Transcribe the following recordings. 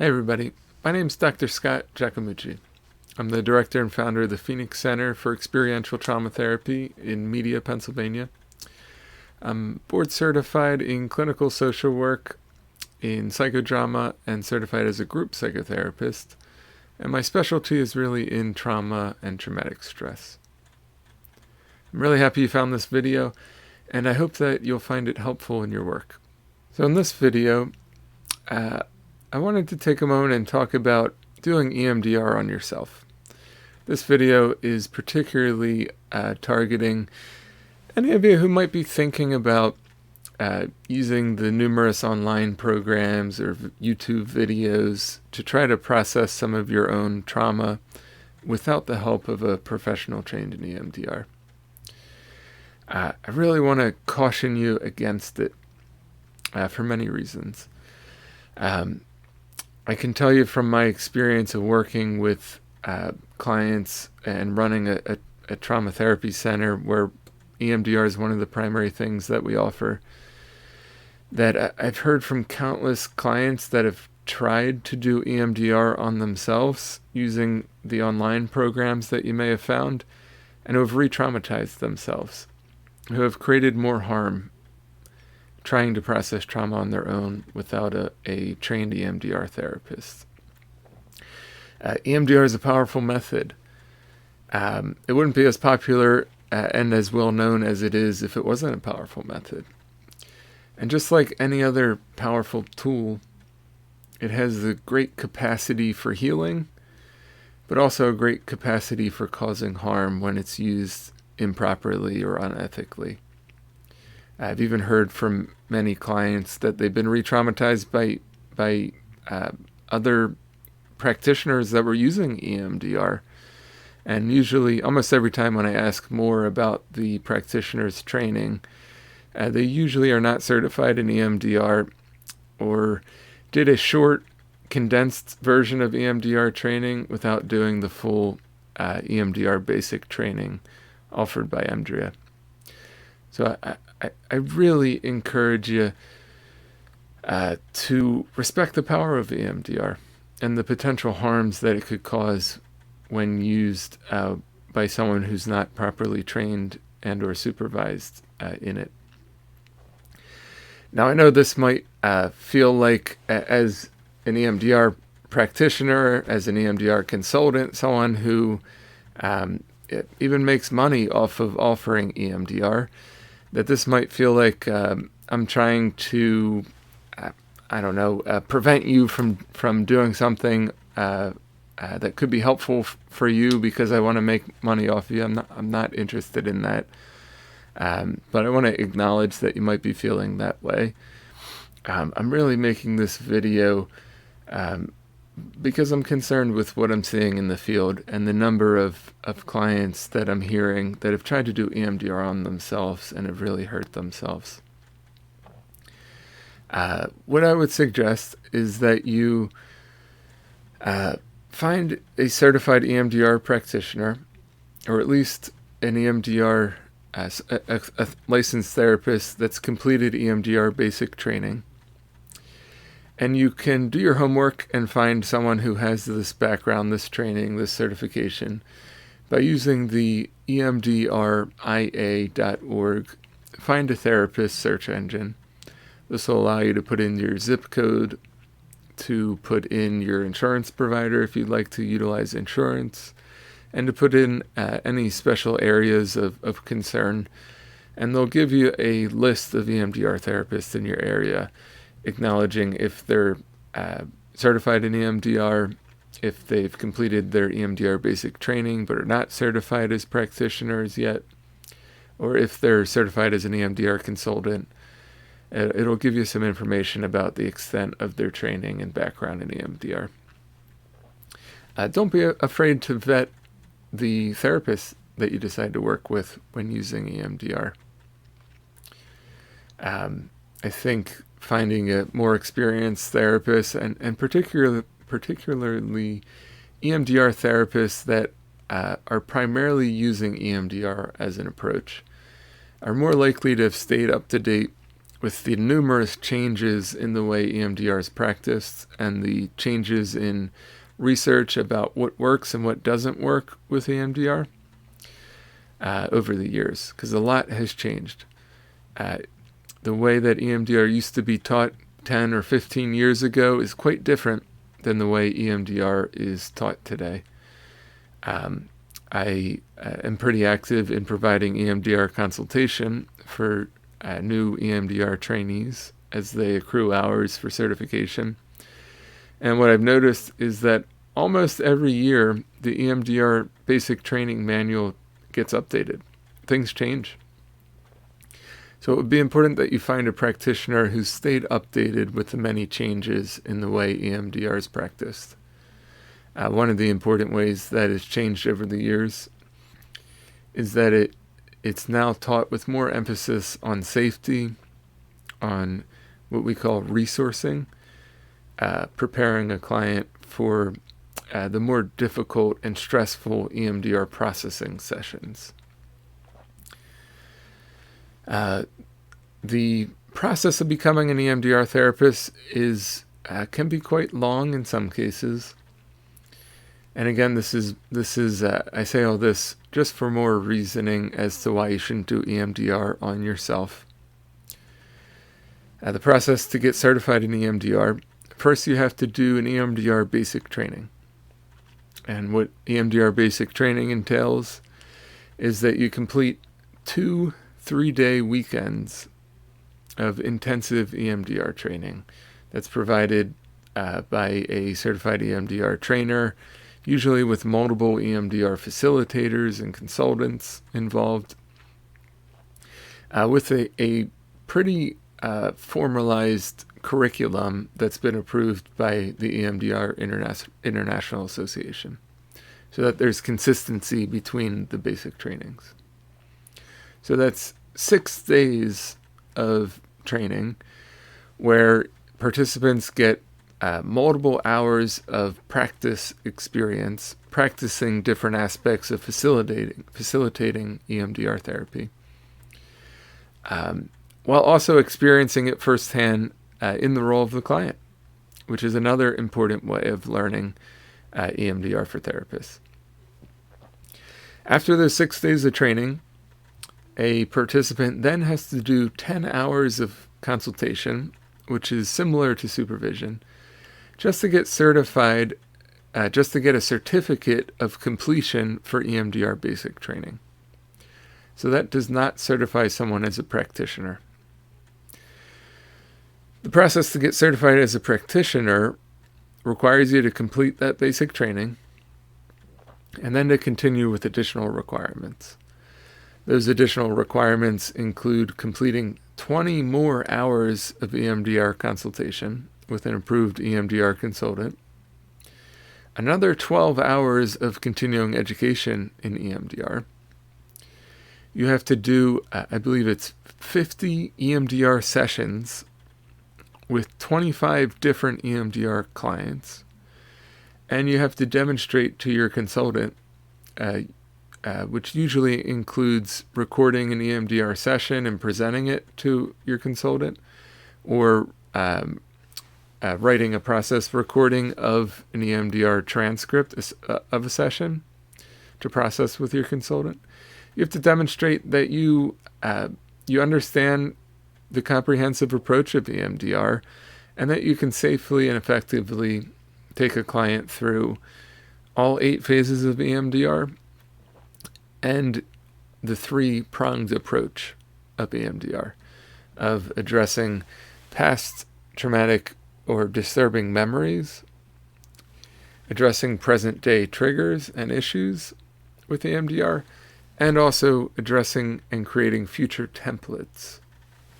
Hey everybody, my name is Dr. Scott Giacomucci. I'm the director and founder of the Phoenix Center for Experiential Trauma Therapy in Media, Pennsylvania. I'm board certified in clinical social work, in psychodrama, and certified as a group psychotherapist. And my specialty is really in trauma and traumatic stress. I'm really happy you found this video, and I hope that you'll find it helpful in your work. So in this video, I wanted to take a moment and talk about doing EMDR on yourself. This video is particularly targeting any of you who might be thinking about using the numerous online programs or YouTube videos to try to process some of your own trauma without the help of a professional trained in EMDR. I really want to caution you against it for many reasons. I can tell you from my experience of working with clients and running a trauma therapy center where EMDR is one of the primary things that we offer, that I've heard from countless clients that have tried to do EMDR on themselves using the online programs that you may have found, and who have re-traumatized themselves, who have created more harm trying to process trauma on their own without a trained EMDR therapist. EMDR is a powerful method. It wouldn't be as popular and as well known as it is if it wasn't a powerful method. And just like any other powerful tool, it has a great capacity for healing, but also a great capacity for causing harm when it's used improperly or unethically. I've even heard from many clients that they've been re-traumatized by other practitioners that were using EMDR. And usually, almost every time when I ask more about the practitioner's training, they usually are not certified in EMDR or did a short, condensed version of EMDR training without doing the full EMDR basic training offered by Emdr. So I really encourage you to respect the power of EMDR and the potential harms that it could cause when used by someone who's not properly trained and or supervised in it. Now, I know this might feel like, as an EMDR practitioner, as an EMDR consultant, someone who even makes money off of offering EMDR, that this might feel like I'm trying to, prevent you from doing something that could be helpful for you because I want to make money off you. I'm not interested in that. But I want to acknowledge that you might be feeling that way. I'm really making this video because I'm concerned with what I'm seeing in the field and the number of clients that I'm hearing that have tried to do EMDR on themselves and have really hurt themselves. What I would suggest is that you find a certified EMDR practitioner, or at least an EMDR, a licensed therapist that's completed EMDR basic training. And you can do your homework and find someone who has this background, this training, this certification by using the EMDRIA.org Find a Therapist search engine. This will allow you to put in your zip code, to put in your insurance provider if you'd like to utilize insurance, and to put in any special areas of concern. And they'll give you a list of EMDR therapists in your area, acknowledging if they're certified in EMDR, if they've completed their EMDR basic training but are not certified as practitioners yet, or if they're certified as an EMDR consultant. It'll give you some information about the extent of their training and background in EMDR. Don't be afraid to vet the therapist that you decide to work with when using EMDR. I think finding a more experienced therapist and particularly EMDR therapists that are primarily using EMDR as an approach are more likely to have stayed up to date with the numerous changes in the way EMDR is practiced and the changes in research about what works and what doesn't work with EMDR over the years, because a lot has changed. The way that EMDR used to be taught 10 or 15 years ago is quite different than the way EMDR is taught today. I am pretty active in providing EMDR consultation for new EMDR trainees as they accrue hours for certification. And what I've noticed is that almost every year, the EMDR basic training manual gets updated. Things change. So it would be important that you find a practitioner who's stayed updated with the many changes in the way EMDR is practiced. One of the important ways that has changed over the years is that it's now taught with more emphasis on safety, on what we call resourcing, preparing a client for the more difficult and stressful EMDR processing sessions. The process of becoming an EMDR therapist can be quite long in some cases. And again, this is I say all this just for more reasoning as to why you shouldn't do EMDR on yourself. The process to get certified in EMDR, first you have to do an EMDR basic training. And what EMDR basic training entails is that you complete 2 3-day weekends of intensive EMDR training that's provided by a certified EMDR trainer, usually with multiple EMDR facilitators and consultants involved, with a pretty formalized curriculum that's been approved by the EMDR International Association, so that there's consistency between the basic trainings. So that's 6 days of training where participants get multiple hours of practice experience, practicing different aspects of facilitating EMDR therapy, while also experiencing it firsthand in the role of the client, which is another important way of learning EMDR for therapists. After those 6 days of training, a participant then has to do 10 hours of consultation, which is similar to supervision, just to get certified, just to get a certificate of completion for EMDR basic training. So that does not certify someone as a practitioner. The process to get certified as a practitioner requires you to complete that basic training and then to continue with additional requirements. Those additional requirements include completing 20 more hours of EMDR consultation with an approved EMDR consultant, another 12 hours of continuing education in EMDR. You have to do, I believe it's 50 EMDR sessions with 25 different EMDR clients, and you have to demonstrate to your consultant, which usually includes recording an EMDR session and presenting it to your consultant, or writing a process recording of an EMDR transcript of a session to process with your consultant. You have to demonstrate that you understand the comprehensive approach of EMDR and that you can safely and effectively take a client through all 8 phases of EMDR and the 3-pronged approach of EMDR, of addressing past traumatic or disturbing memories, addressing present-day triggers and issues with EMDR, and also addressing and creating future templates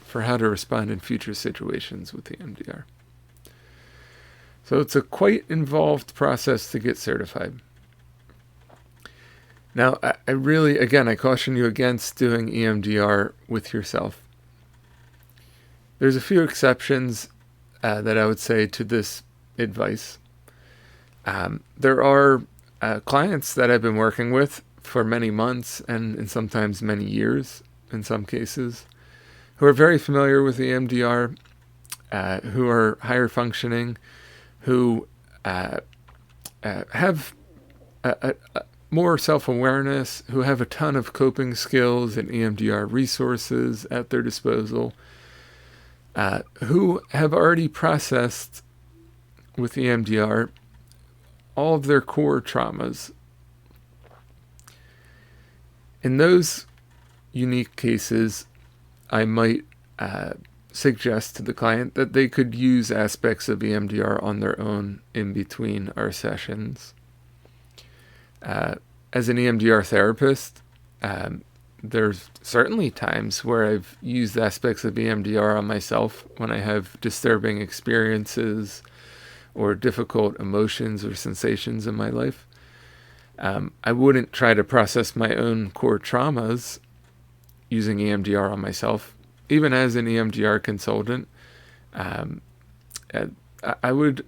for how to respond in future situations with EMDR. So it's a quite involved process to get certified. Now, I caution you against doing EMDR with yourself. There's a few exceptions that I would say to this advice. There are clients that I've been working with for many months and sometimes many years in some cases, who are very familiar with EMDR, who are higher functioning, who have more self-awareness, who have a ton of coping skills and EMDR resources at their disposal, who have already processed with EMDR all of their core traumas. In those unique cases, I might suggest to the client that they could use aspects of EMDR on their own in between our sessions. As an EMDR therapist, there's certainly times where I've used aspects of EMDR on myself when I have disturbing experiences or difficult emotions or sensations in my life. I wouldn't try to process my own core traumas using EMDR on myself. Even as an EMDR consultant, I would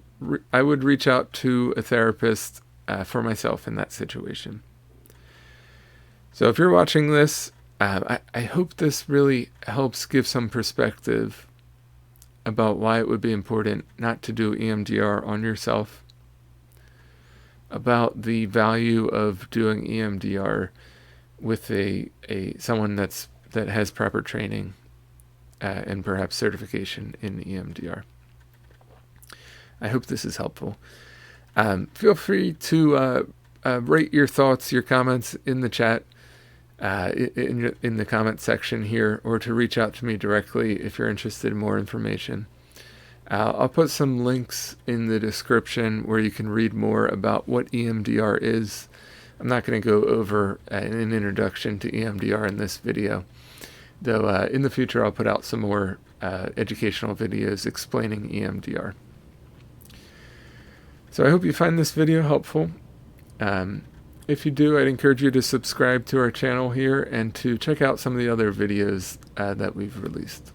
reach out to a therapist for myself in that situation. So if you're watching this, I hope this really helps give some perspective about why it would be important not to do EMDR on yourself, about the value of doing EMDR with someone that has proper training and perhaps certification in EMDR. I hope this is helpful. Feel free to rate your thoughts, your comments in the chat, in the comment section here, or to reach out to me directly if you're interested in more information. I'll put some links in the description where you can read more about what EMDR is. I'm not going to go over an introduction to EMDR in this video, though in the future I'll put out some more educational videos explaining EMDR. So I hope you find this video helpful. If you do, I'd encourage you to subscribe to our channel here and to check out some of the other videos that we've released.